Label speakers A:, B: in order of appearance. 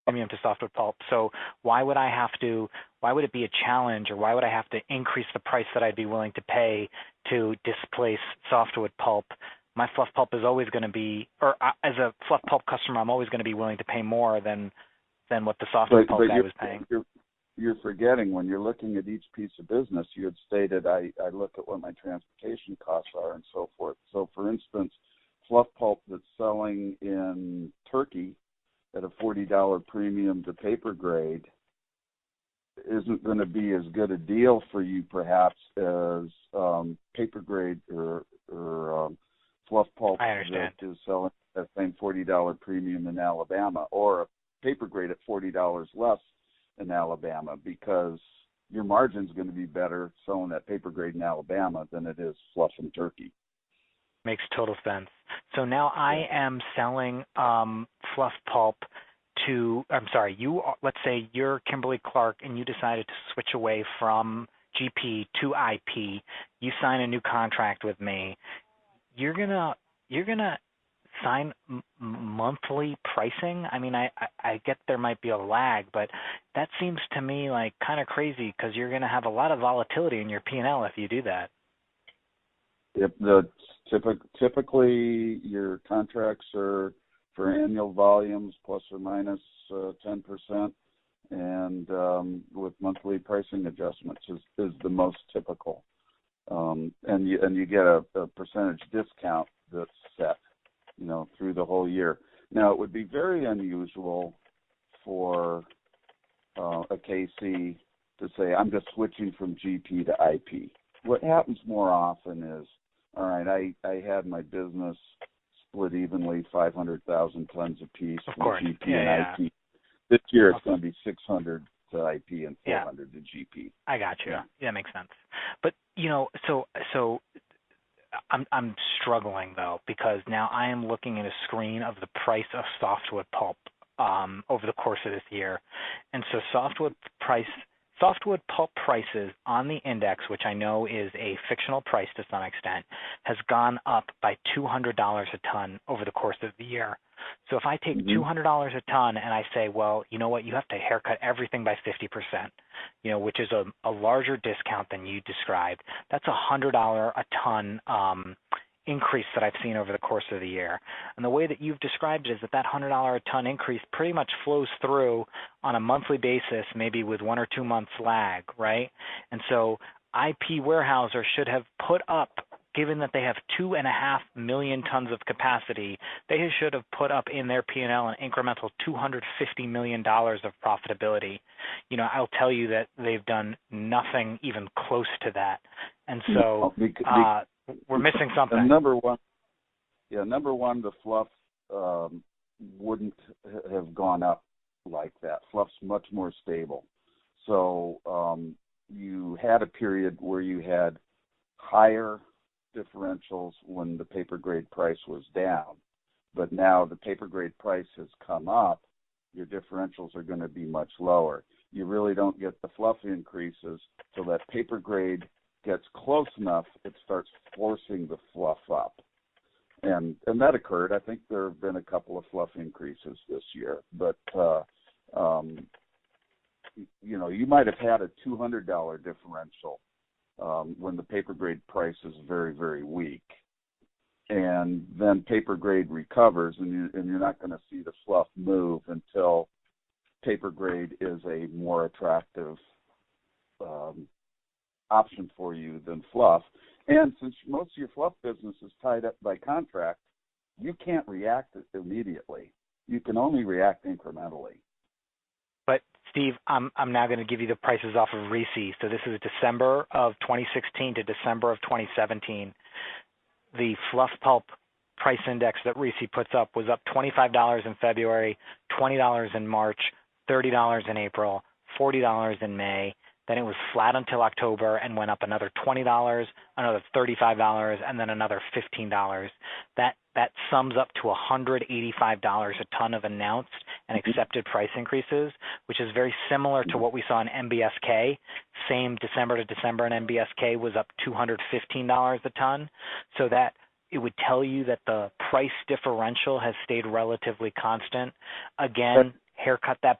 A: premium to softwood pulp. So why would it be a challenge, or why would I have to increase the price that I'd be willing to pay to displace softwood pulp? My fluff pulp is always going to be, or as a fluff pulp customer, I'm always going to be willing to pay more than what the softwood pulp guy was paying.
B: You're forgetting, when you're looking at each piece of business, you had stated I look at what my transportation costs are and so forth. So, for instance, fluff pulp that's selling in Turkey at a $40 premium to paper grade isn't going to be as good a deal for you, perhaps, as paper grade or fluff pulp that is selling at that same $40 premium in Alabama, or a paper grade at $40 less in Alabama, because your margin's going to be better selling that paper grade in Alabama than it is fluff in Turkey.
A: Makes total sense. So now I am selling fluff pulp to, let's say you're Kimberly Clark and you decided to switch away from GP to IP. You sign a new contract with me. You're gonna sign monthly pricing? I mean, I get there might be a lag, but that seems to me like kind of crazy, because you're going to have a lot of volatility in your P&L if you do that.
B: Typically your contracts are for annual volumes plus or minus 10%, and with monthly pricing adjustments is the most typical. And you get a percentage discount that's set, through the whole year. Now, it would be very unusual for a KC to say, I'm just switching from GP to IP. What happens more often is, all right, I had my business split evenly, 500,000 tons apiece from GP and IP. This year it's going to be 600 to IP and 400 to GP.
A: I got you. Yeah, that makes sense. But, so I'm struggling, though, because now I am looking at a screen of the price of softwood pulp over the course of this year. And so softwood pulp prices on the index, which I know is a fictional price to some extent, has gone up by $200 a ton over the course of the year. So if I take $200 a ton and I say, well, you know what, you have to haircut everything by 50%, which is a larger discount than you described, that's $100 a ton increase that I've seen over the course of the year. And the way that you've described it is that $100 a ton increase pretty much flows through on a monthly basis, maybe with 1 or 2 months lag, right? And so IP Warehouser should have put up, given that they have 2.5 million tons of capacity, they should have put up in their P&L an incremental $250 million of profitability. I'll tell you that they've done nothing even close to that. And so we're missing something.
B: Number one, the fluff wouldn't have gone up like that. Fluff's much more stable. So you had a period where you had higher differentials when the paper grade price was down, but now the paper grade price has come up, your differentials are going to be much lower. You really don't get the fluff increases till that paper grade gets close enough, it starts forcing the fluff up. And that occurred. I think there have been a couple of fluff increases this year, but you might have had a $200 differential when the paper grade price is very, very weak. And then paper grade recovers, and you're not going to see the fluff move until paper grade is a more attractive option for you than fluff. And since most of your fluff business is tied up by contract, you can't react immediately. You can only react incrementally.
A: But Steve, I'm now going to give you the prices off of RISI. So this is December of 2016 to December of 2017. The fluff pulp price index that RISI puts up was up $25 in February, $20 in March, $30 in April, $40 in May. Then it was flat until October and went up another $20, another $35, and then another $15. That sums up to $185 a ton of announced and accepted price increases, which is very similar to what we saw in MBSK. Same December to December in MBSK was up $215 a ton. So that it would tell you that the price differential has stayed relatively constant. Again, haircut that